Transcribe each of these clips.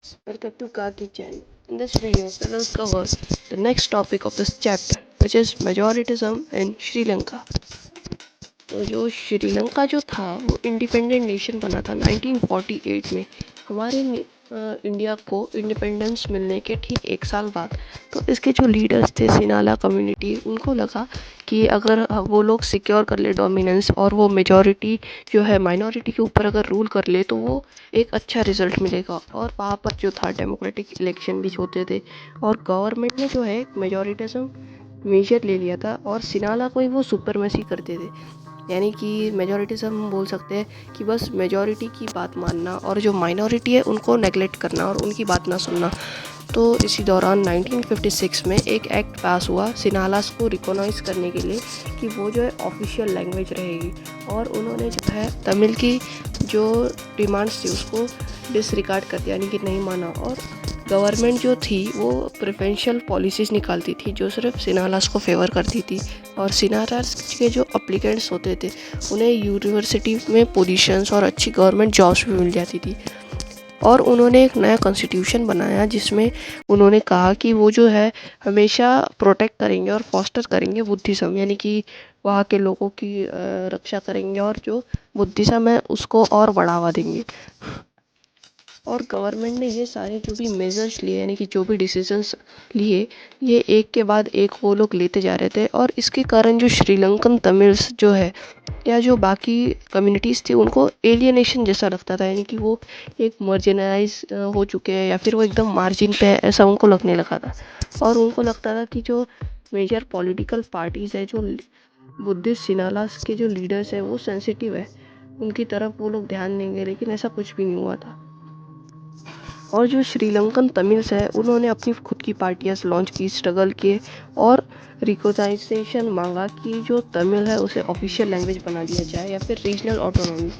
Welcome to Kaki channel. In this video, we will cover the next topic of this chapter, which is majoritism in Sri Lanka. तो जो श्रीलंका जो था वो independent nation बना था 1948 में हमारे इंडिया को इंडिपेंडेंस मिलने के ठीक एक साल बाद। तो इसके जो लीडर्स थे सिनाला कम्युनिटी, उनको लगा कि अगर वो लोग सिक्योर कर ले डोमिनेंस और वो मेजॉरिटी जो है माइनॉरिटी के ऊपर अगर रूल कर ले तो वो एक अच्छा रिजल्ट मिलेगा। और वहाँ पर जो था डेमोक्रेटिक इलेक्शन भी होते थे और गवर्नमेंट ने जो है मेजॉरिटिज्म मेजर ले लिया था और सिनाला को ही वो सुपरमेसी करते थे। यानी कि मेजॉरिटिज्म हम बोल सकते हैं कि बस मेजॉरिटी की बात मानना और जो माइनॉरिटी है उनको नेगलेक्ट करना और उनकी बात ना सुनना। तो इसी दौरान 1956 में एक एक्ट पास हुआ सिनालास को रिकॉग्नाइज करने के लिए कि वो जो है ऑफिशियल लैंग्वेज रहेगी। और उन्होंने जो है तमिल की जो डिमांड्स थी उसको डिसरिगार्ड कर दिया, यानी कि नहीं माना। और गवर्नमेंट जो थी वो प्रेफरेंशियल पॉलिसीज़ निकालती थी जो सिर्फ सिनालास को फेवर करती थी। और सिनालास के जो अप्लीकेंट्स होते थे उन्हें यूनिवर्सिटी में पोजीशंस और अच्छी गवर्नमेंट जॉब्स भी मिल जाती थी। और उन्होंने एक नया कॉन्स्टिट्यूशन बनाया जिसमें उन्होंने कहा कि वो जो है हमेशा प्रोटेक्ट करेंगे और फॉस्टर करेंगे बुद्धिज़्म, यानी कि वहाँ के लोगों की रक्षा करेंगे और जो बुद्धिज़्म है उसको और बढ़ावा देंगे। और गवर्नमेंट ने ये सारे जो भी मेजर्स लिए, यानी कि जो भी डिसीजंस लिए, ये एक के बाद एक वो लोग लेते जा रहे थे। और इसके कारण जो श्रीलंकन तमिल्स जो है या जो बाकी कम्युनिटीज़ थी उनको एलियनेशन जैसा लगता था, यानी कि वो एक मार्जिनलाइज हो चुके हैं या फिर वो एकदम मार्जिन पे है, ऐसा उनको लगने लगा था। और उनको लगता था कि जो मेजर पॉलिटिकल पार्टीज़ है, जो बुद्धिस्ट सिनालास के जो लीडर्स हैं वो सेंसिटिव है, उनकी तरफ वो लोग ध्यान देंगे, लेकिन ऐसा कुछ भी नहीं हुआ था। और जो श्रीलंकन तमिल्स है उन्होंने अपनी खुद की पार्टियाँ लॉन्च की, स्ट्रगल किए और रिकॉग्नाइजेशन मांगा कि जो तमिल है उसे ऑफिशियल लैंग्वेज बना दिया जाए या फिर रीजनल ऑटोनॉमी,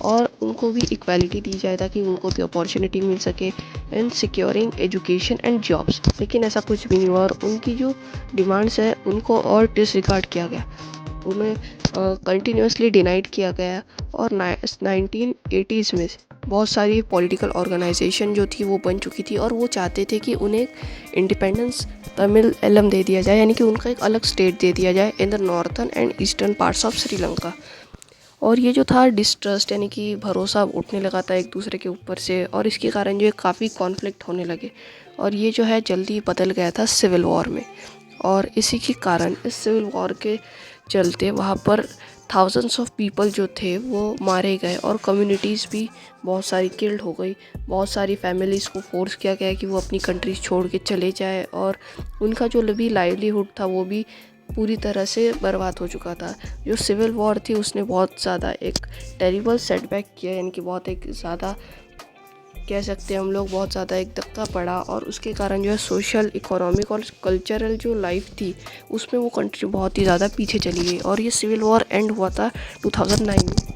और उनको भी इक्वालिटी दी जाए ताकि उनको भी अपॉर्चुनिटी मिल सके इन सिक्योरिंग एजुकेशन एंड जॉब्स। लेकिन ऐसा कुछ भी नहीं हुआ और उनकी जो डिमांड्स है उनको और डिसरिगार्ड किया गया, उन्हें कंटिन्यूसली डिनाइड किया गया। और 1980s में बहुत सारी पॉलिटिकल ऑर्गेनाइजेशन जो थी वो बन चुकी थी और वो चाहते थे कि उन्हें इंडिपेंडेंस तमिल एलम दे दिया जाए, यानी कि उनका एक अलग स्टेट दे दिया जाए in the northern and eastern parts of Sri Lanka. और ये जो था डिस्ट्रस्ट, यानी कि भरोसा उठने लगा था एक दूसरे के ऊपर से, और इसके कारण जो है काफ़ी कॉन्फ्लिक्ट होने लगे और ये जो है जल्दी बदल गया था सिविल वॉर में। और इसी के कारण इस सिविल वॉर के चलते वहाँ पर थाउजेंड्स ऑफ पीपल जो थे वो मारे गए और कम्युनिटीज़ भी बहुत सारी किल्ड हो गई। बहुत सारी फैमिलीज़ को फोर्स किया गया कि वो अपनी कंट्रीज छोड़ के चले जाए और उनका जो भी लाइवलीहुड था वो भी पूरी तरह से बर्बाद हो चुका था। जो सिविल वॉर थी उसने बहुत ज़्यादा एक टेरिबल सेटबैक किया, यानी कि बहुत एक ज़्यादा कह सकते हैं हम लोग बहुत ज़्यादा एक धक्का पड़ा। और उसके कारण जो है सोशल, इकोनॉमिक और कल्चरल जो लाइफ थी उसमें वो कंट्री बहुत ही ज़्यादा पीछे चली गई। और ये सिविल वॉर एंड हुआ था 2009 में।